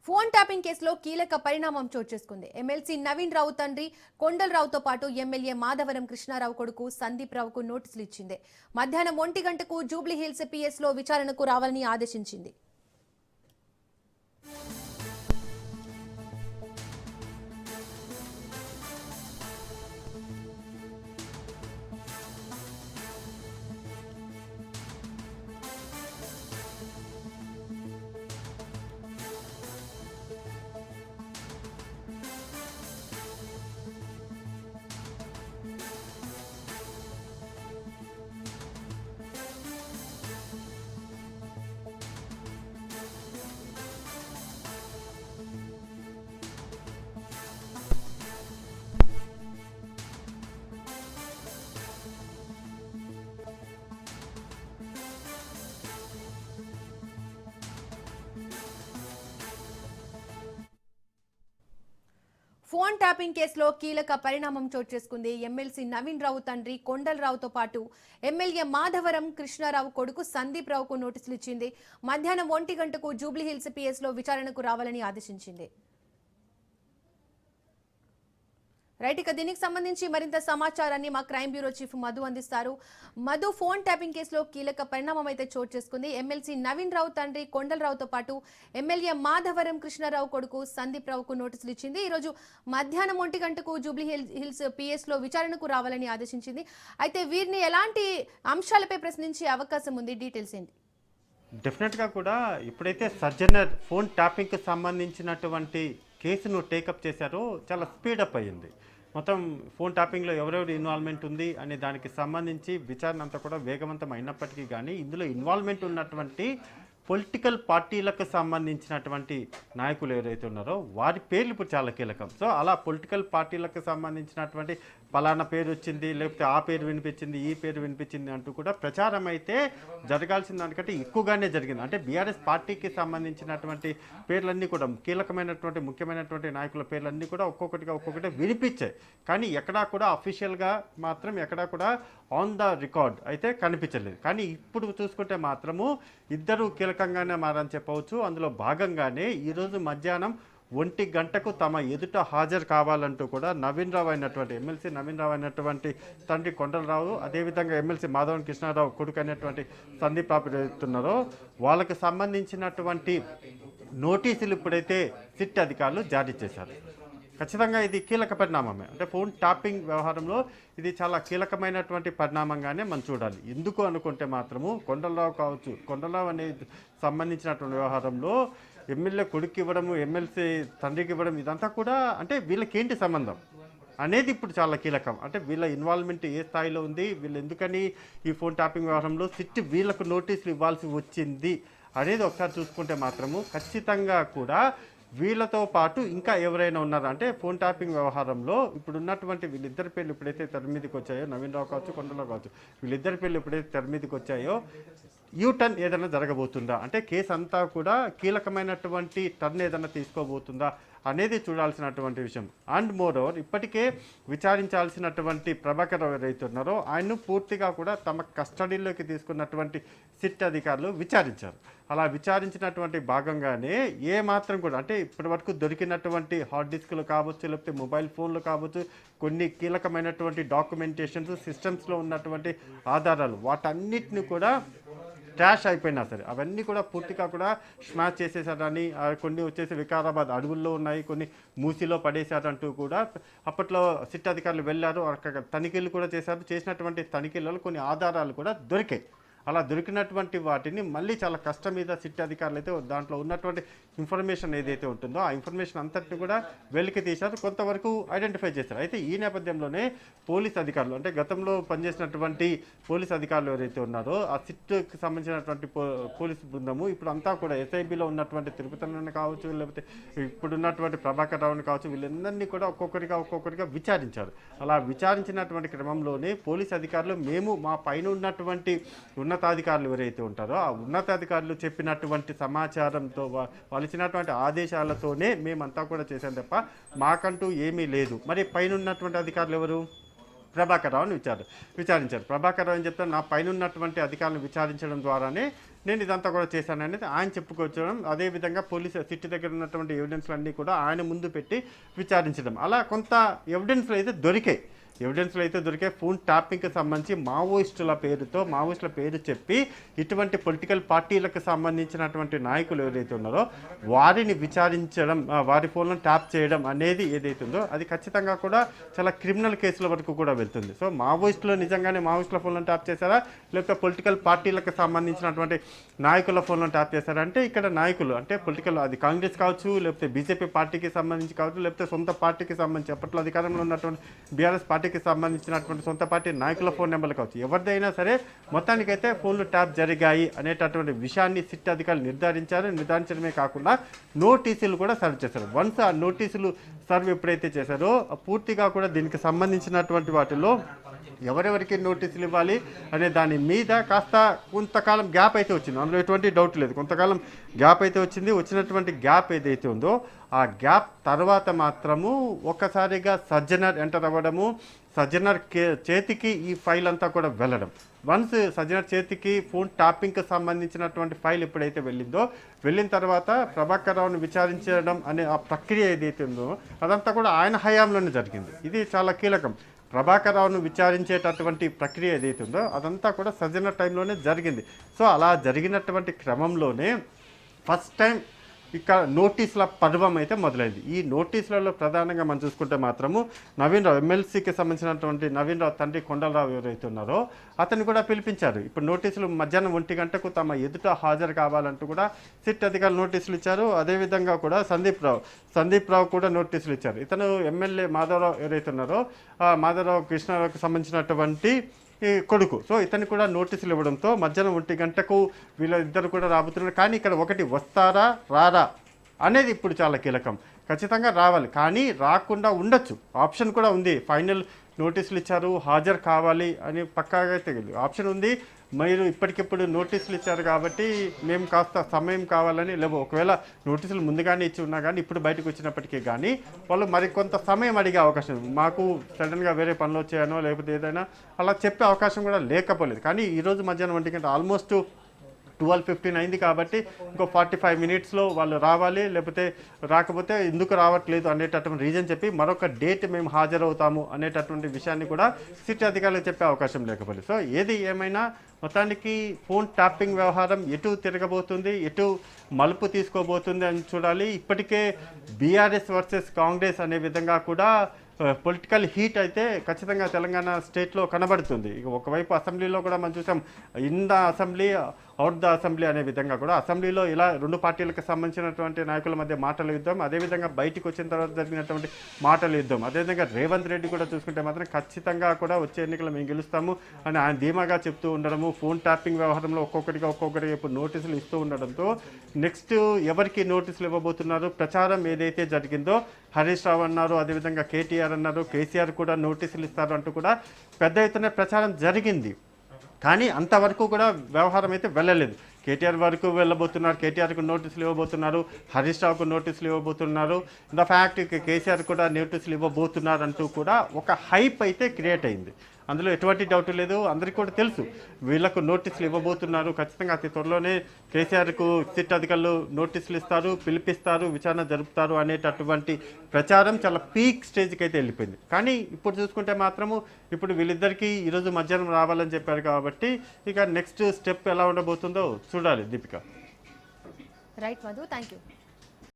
Phone tapping కేసులో కీలక పరిణామం చోటు చేసుకుంది. ఎమ్మెల్సీ నవీన్ రావు తండ్రి కొండలరావుతో పాటు ఎమ్మెల్యే మాధవరం కృష్ణారావు కొడుకు సందీప్ రావుకు నోటీసులు ఇచ్చింది. మధ్యాహ్నం 1 గంటకు జూబ్లీ హిల్స్ పిఎస్ లో విచారణకు రావాలని ఆదేశించింది. ఫోన్ ట్యాపింగ్ కేసులో కీలక పరిణామం చోటు చేసుకుంది. ఎమ్మెల్సీ నవీన్ రావు తండ్రి కొండలరావుతో పాటు ఎమ్మెల్యే మాధవరం కృష్ణారావు కొడుకు సందీప్ రావుకు నోటీసులు ఇచ్చింది. మధ్యాహ్నం 1 గంటకు జూబ్లీ హిల్స్ పిఎస్ లో విచారణకు రావాలని ఆదేశించింది. రైట్, ఇక దీనికి సంబంధించి మరింత సమాచారాన్ని మా క్రైమ్ బ్యూరో చీఫ్ మధు అందిస్తారు. మధు, ఫోన్ ట్యాపింగ్ కేసులో కీలక పరిణామం అయితే చోటు చేసుకుంది. ఎమ్మెల్సీ నవీన్ రావు తండ్రి కొండలరావుతో పాటు ఎమ్మెల్యే మాధవరం కృష్ణారావు కొడుకు సందీప్ రావుకు నోటీసులు ఇచ్చింది. ఈరోజు మధ్యాహ్నం 1 గంటకు జూబ్లీ హిల్స్ పిఎస్ లో విచారణకు రావాలని ఆదేశించింది. అయితే వీరిని ఎలాంటి అంశాలపై ప్రశ్నించే అవకాశం ఉంది? డీటెయిల్స్ ఏంటి? డెఫినెట్గా కూడా ఇప్పుడైతే సజ్జనర్ ఫోన్ ట్యాపింగ్కి సంబంధించినటువంటి కేసును టేకప్ చేశారో చాలా స్పీడప్ అయ్యింది. మొత్తం ఫోన్ ట్యాపింగ్లో ఎవరెవరి ఇన్వాల్వ్మెంట్ ఉంది అనే దానికి సంబంధించి విచారణ అంతా కూడా వేగవంతం అయినప్పటికీ కానీ ఇందులో ఇన్వాల్వ్మెంట్ ఉన్నటువంటి పొలిటికల్ పార్టీలకు సంబంధించినటువంటి నాయకులు ఎవరైతే ఉన్నారో వారి పేర్లు ఇప్పుడు చాలా కీలకం. సో అలా పొలిటికల్ పార్టీలకు సంబంధించినటువంటి పలానా పేరు వచ్చింది, లేకపోతే ఆ పేరు వినిపించింది, ఈ పేరు వినిపించింది అంటూ కూడా ప్రచారం అయితే జరగాల్సిన దానికంటే ఎక్కువగానే జరిగింది. అంటే బీఆర్ఎస్ పార్టీకి సంబంధించినటువంటి పేర్లన్నీ కూడా కీలకమైనటువంటి ముఖ్యమైనటువంటి నాయకుల పేర్లన్నీ కూడా ఒక్కొక్కటి వినిపించాయి. కానీ ఎక్కడా కూడా అఫీషియల్గా మాత్రం ఎక్కడా కూడా ఆన్ ద రికార్డ్ అయితే కనిపించలేదు. కానీ ఇప్పుడు చూసుకుంటే మాత్రము ఇద్దరు కీలకంగానే మారని చెప్పవచ్చు. అందులో భాగంగానే ఈరోజు మధ్యాహ్నం 1 గంటకు తమ ఎదుట హాజరు కావాలంటూ కూడా ఎమ్మెల్సీ నవీన్ రావు అయినటువంటి తండ్రి కొండలరావు, అదేవిధంగా ఎమ్మెల్సీ మాధవన్ కృష్ణారావు కొడుకు అయినటువంటి సందీప్ రావు ఎదుగుతున్నారో వాళ్ళకి సంబంధించినటువంటి నోటీసులు ఇప్పుడైతే సిట్ అధికారులు జారీ చేశారు. ఖచ్చితంగా ఇది కీలక పరిణామమే. అంటే ఫోన్ ట్యాపింగ్ వ్యవహారంలో ఇది చాలా కీలకమైనటువంటి పరిణామంగానే మనం చూడాలి. ఎందుకు అనుకుంటే మాత్రము కొండలరావు అనేది సంబంధించినటువంటి వ్యవహారంలో ఎమ్మెల్యే కొడుకు ఇవ్వడము, ఎమ్మెల్సీ తండ్రికి ఇవ్వడం, ఇదంతా కూడా అంటే వీళ్ళకేంటి సంబంధం అనేది ఇప్పుడు చాలా కీలకం. అంటే వీళ్ళ ఇన్వాల్వ్మెంట్ ఏ స్థాయిలో ఉంది, వీళ్ళు ఎందుకని ఈ ఫోన్ ట్యాపింగ్ వ్యవహారంలో సిట్ వీళ్ళకు నోటీసులు ఇవ్వాల్సి వచ్చింది అనేది ఒకసారి చూసుకుంటే మాత్రము ఖచ్చితంగా కూడా వీళ్ళతో పాటు ఇంకా ఎవరైనా ఉన్నారు అంటే ఫోన్ ట్యాపింగ్ వ్యవహారంలో ఇప్పుడు ఉన్నటువంటి వీళ్ళిద్దరి పేర్లు ఎప్పుడైతే తెర మీదకి వచ్చాయో, నవీన్ రావు కావచ్చు, కొండలరావు కావచ్చు, వీళ్ళిద్దరి పేర్లు ఎప్పుడైతే తెర మీదకి వచ్చాయో యూటర్న్ ఏదైనా జరగబోతుందా, అంటే కేసు అంతా కూడా కీలకమైనటువంటి టర్న్ ఏదైనా తీసుకోబోతుందా అనేది చూడాల్సినటువంటి విషయం. అండ్ మోర్ ఓవర్ ఇప్పటికే విచారించాల్సినటువంటి ప్రభాకర్ రావు ఎవరైతే ఉన్నారో ఆయన్ను పూర్తిగా కూడా తమ కస్టడీలోకి తీసుకున్నటువంటి సిట్ అధికారులు విచారించారు. అలా విచారించినటువంటి భాగంగానే ఏ మాత్రం కూడా అంటే ఇప్పటి వరకు దొరికినటువంటి హార్డ్ డిస్క్లు కావచ్చు, లేకపోతే మొబైల్ ఫోన్లు కావచ్చు, కొన్ని కీలకమైనటువంటి డాక్యుమెంటేషన్స్, సిస్టమ్స్లో ఉన్నటువంటి ఆధారాలు వాటన్నిటిని కూడా ట్రాష్ అయిపోయినా సరే అవన్నీ కూడా పూర్తిగా కూడా స్మాష్ చేసేసారని, కొన్ని వచ్చేసి వికారాబాద్ అడవుల్లో ఉన్నాయి, కొన్ని మూసిలో పడేశారంటూ కూడా అప్పట్లో సిట్ అధికారులు వెళ్ళారు, అక్కడ తనిఖీలు కూడా చేశారు. చేసినటువంటి తనిఖీలలో కొన్ని ఆధారాలు కూడా దొరికాయి. అలా దొరికినటువంటి వాటిని మళ్ళీ చాలా కష్టం మీద సిట్ అధికారులు అయితే దాంట్లో ఉన్నటువంటి ఇన్ఫర్మేషన్ ఏదైతే ఉంటుందో ఆ ఇన్ఫర్మేషన్ అంతటిని కూడా వెలికి తీశారు, కొంతవరకు ఐడెంటిఫై చేశారు. అయితే ఈ నేపథ్యంలోనే పోలీస్ అధికారులు అంటే గతంలో పనిచేసినటువంటి పోలీస్ అధికారులు ఎవరైతే ఉన్నారో ఆ సిట్కి సంబంధించినటువంటి పోలీసు బృందము ఇప్పుడు అంతా కూడా ఎస్ఐబిలో ఉన్నటువంటి తిరుపతిని కావచ్చు, లేకపోతే ఇప్పుడున్నటువంటి ప్రభాకర్ రావుని కావచ్చు, వీళ్ళందరినీ కూడా ఒక్కొక్కరిగా విచారించారు. అలా విచారించినటువంటి క్రమంలోనే పోలీస్ అధికారులు మేము మా పైన ఉన్నటువంటి ఉన్నతాధికారులు ఎవరైతే ఉంటారో ఆ ఉన్నతాధికారులు చెప్పినటువంటి సమాచారంతో వాళ్ళు ఇచ్చినటువంటి ఆదేశాలతోనే మేమంతా కూడా చేశాం తప్ప మాకంటూ ఏమీ లేదు. మరి పైన ఉన్నటువంటి అధికారులు ఎవరు? ప్రభాకర్ రావుని విచారించారు. ప్రభాకర్ రావు అని చెప్తారు, నా పైన ఉన్నటువంటి అధికారులను విచారించడం ద్వారానే నేను ఇదంతా కూడా చేశాను అనేది ఆయన చెప్పుకోవచ్చడం, అదేవిధంగా పోలీసు సిట్ దగ్గర ఉన్నటువంటి ఎవిడెన్స్లన్నీ కూడా ఆయన ముందు పెట్టి విచారించడం, అలా కొంత ఎవిడెన్స్లు అయితే దొరికాయి. ఫోన్ ట్యాపింగ్కి సంబంధించి మావోయిస్టుల పేరు చెప్పి ఇటువంటి పొలిటికల్ పార్టీలకు సంబంధించినటువంటి నాయకులు ఎవరైతే ఉన్నారో వారిని విచారించడం, వారి ఫోన్లను ట్యాప్ చేయడం అనేది ఏదైతే ఉందో అది ఖచ్చితంగా కూడా చాలా క్రిమినల్ కేసుల వరకు కూడా వెళ్తుంది. సో మావోయిస్టులు నిజంగానే మావోయిస్టుల ఫోన్లను ట్యాప్ చేశారా, లేకపోతే పొలిటికల్ పార్టీలకు సంబంధించినటువంటి నాయకుల ఫోన్లను ట్యాప్ చేశారా అంటే ఇక్కడ నాయకులు అంటే పొలిటికల్, అది కాంగ్రెస్ కావచ్చు, లేకపోతే బీజేపీ పార్టీకి సంబంధించి కావచ్చు, లేకపోతే సొంత పార్టీకి సంబంధించి అప్పట్లో అధికారంలో ఉన్నటువంటి బీఆర్ఎస్ పార్టీకి సంబంధించినటువంటి సొంత పార్టీ నాయకుల ఫోన్ నెంబర్లు కావచ్చు, ఎవరిదైనా సరే మొత్తానికైతే ఫోన్లు ట్యాప్ జరిగాయి అనేటటువంటి విషయాన్ని సిట్ అధికారులు నిర్ధారించడమే కాకుండా నోటీసులు కూడా సర్వ్ చేశారు. వన్స్ ఆ నోటీసులు సర్వ్ ఎప్పుడైతే చేశారో పూర్తిగా కూడా దీనికి సంబంధించినటువంటి వాటిలో ఎవరెవరికి నోటీసులు ఇవ్వాలి అనే దాని మీద కాస్త కొంతకాలం గ్యాప్ అయితే వచ్చింది, అందులో ఎటువంటి డౌట్ లేదు. కొంతకాలం గ్యాప్ అయితే వచ్చినటువంటి గ్యాప్ ఏదైతే ఉందో ఆ గ్యాప్ తర్వాత మాత్రము ఒక్కసారిగా సజ్జనర్ ఎంటర్ అవ్వడము, సజ్జనర్ చేతికి ఈ ఫైల్ అంతా కూడా వెళ్ళడం. వన్స్ సజ్జనర్ చేతికి ఫోన్ ట్యాపింగ్కి సంబంధించినటువంటి ఫైల్ ఎప్పుడైతే వెళ్ళిన తర్వాత ప్రభాకర్ రావును విచారించడం అనే ఆ ప్రక్రియ ఏదైతే ఉందో అదంతా కూడా ఆయన హయాంలోనే జరిగింది. ఇది చాలా కీలకం. ప్రభాకర్ రావును విచారించేటటువంటి ప్రక్రియ ఏదైతే ఉందో అదంతా కూడా సజ్జనర్ టైంలోనే జరిగింది. సో అలా జరిగినటువంటి క్రమంలోనే ఫస్ట్ టైం ఇక్కడ నోటీసుల పర్వం అయితే మొదలైంది. ఈ నోటీసులలో ప్రధానంగా మనం చూసుకుంటే మాత్రము నవీన్ రావు, ఎమ్మెల్సీకి సంబంధించినటువంటి నవీన్ రావు తండ్రి కొండలరావు ఎవరైతే ఉన్నారో అతన్ని కూడా పిలిపించారు. ఇప్పుడు నోటీసులు మధ్యాహ్నం 1 గంటకు తమ ఎదుట హాజరు కావాలంటూ కూడా సిట్ అధికారులు నోటీసులు ఇచ్చారు. అదేవిధంగా కూడా సందీప్ రావు కూడా నోటీసులు ఇచ్చారు. ఇతను ఎమ్మెల్యే మాధవరావు ఎవరైతే ఉన్నారో మాధవరావు కృష్ణారావుకి సంబంధించినటువంటి ఈ కొడుకు. సో ఇతను కూడా నోటీసులు ఇవ్వడంతో మధ్యాహ్నం 1 గంటకు వీళ్ళిద్దరు కూడా రాబోతున్నారు. కానీ ఇక్కడ ఒకటి వస్తారా రారా అనేది ఇప్పుడు చాలా కీలకం. ఖచ్చితంగా రావాలి, కానీ రాకుండా ఉండొచ్చు, ఆప్షన్ కూడా ఉంది. ఫైనల్ నోటీసులు ఇచ్చారు, హాజరు కావాలి అని పక్కాగా తెలియదు, ఆప్షన్ ఉంది. మీరు ఇప్పటికిప్పుడు నోటీసులు ఇచ్చారు కాబట్టి మేము కాస్త సమయం కావాలని, లేవు ఒకవేళ నోటీసులు ముందుగానే ఇచ్చి ఉన్నా కానీ ఇప్పుడు బయటకు వచ్చినప్పటికీ కానీ వాళ్ళు మరికొంత సమయం అడిగే అవకాశం, మాకు సడన్గా వేరే పనులు వచ్చాయనో లేకపోతే ఏదైనా అలా చెప్పే అవకాశం కూడా లేకపోలేదు. కానీ ఈరోజు మధ్యాహ్నం 1 గంట ఆల్మోస్ట్ 12:15 అయింది కాబట్టి ఇంకో 45 మినిట్స్లో వాళ్ళు రావాలి, లేకపోతే రాకపోతే ఎందుకు రావట్లేదు అనేటటువంటి రీజన్ చెప్పి మరొక డేట్ మేము హాజరవుతాము అనేటటువంటి విషయాన్ని కూడా సిటీ అధికారులకు చెప్పే అవకాశం లేకపోలేదు. సో ఏది ఏమైనా మొత్తానికి ఫోన్ ట్యాపింగ్ వ్యవహారం ఎటు తిరగబోతుంది, ఎటు మలుపు తీసుకోబోతుంది అని చూడాలి. ఇప్పటికే బీఆర్ఎస్ వర్సెస్ కాంగ్రెస్ అనే విధంగా కూడా పొలిటికల్ హీట్ అయితే ఖచ్చితంగా తెలంగాణ స్టేట్లో కనబడుతుంది. ఇక ఒకవైపు అసెంబ్లీలో కూడా మనం చూసాం, in the assembly out the assembly అనే విధంగా కూడా అసెంబ్లీలో ఇలా 2 పార్టీలకు సంబంధించినటువంటి నాయకుల మధ్య మాటల యుద్ధం, అదేవిధంగా బయటికి వచ్చిన తర్వాత జరిగినటువంటి మాటల యుద్ధం. అదేవిధంగా రేవంత్ రెడ్డి కూడా చూసుకుంటే మాత్రం ఖచ్చితంగా కూడా వచ్చే ఎన్నికలు మేము గెలుస్తాము అని ఆయన ధీమాగా చెప్తూ ఉండడము, ఫోన్ ట్యాపింగ్ వ్యవహారంలో ఒక్కొక్కరికి ఇప్పుడు నోటీసులు ఇస్తూ ఉండడంతో నెక్స్ట్ ఎవరికి నోటీసులు ఇవ్వబోతున్నారు, ప్రచారం ఏదైతే జరిగిందో హరీష్ రావు అన్నారు, అదేవిధంగా కేటీఆర్ అన్నారు, కేసీఆర్ కూడా నోటీసులు ఇస్తారు అంటూ కూడా పెద్ద ఎత్తున ప్రచారం జరిగింది. కానీ అంతవరకు కూడా వ్యవహారం అయితే వెళ్ళలేదు. కేటీఆర్ వరకు వెళ్ళబోతున్నారు, కేటీఆర్కు నోటీసులు ఇవ్వబోతున్నారు, హరీష్ రావుకు నోటీసులు ఇవ్వబోతున్నారు, ద ఫ్యాక్ట్ కేసీఆర్ కూడా నోటీసులు ఇవ్వబోతున్నారు అంటూ కూడా ఒక హైప్ అయితే క్రియేట్ అయింది. అందులో ఎటువంటి డౌట్ లేదు, అందరికీ కూడా తెలుసు వీళ్లకు నోటీసులు ఇవ్వబోతున్నారు. ఖచ్చితంగా అతి త్వరలోనే కేసీఆర్కు సిట్ అధికారులు నోటీసులు ఇస్తారు, పిలిపిస్తారు, విచారణ జరుపుతారు అనేటటువంటి ప్రచారం చాలా పీక్ స్టేజ్కి అయితే వెళ్ళిపోయింది. కానీ ఇప్పుడు చూసుకుంటే మాత్రము ఇప్పుడు వీళ్ళిద్దరికీ ఈరోజు మధ్యాహ్నం రావాలని చెప్పారు కాబట్టి ఇక నెక్స్ట్ స్టెప్ ఎలా ఉండబోతుందో చూడాలి. Deepika. Right Madhu, thank you.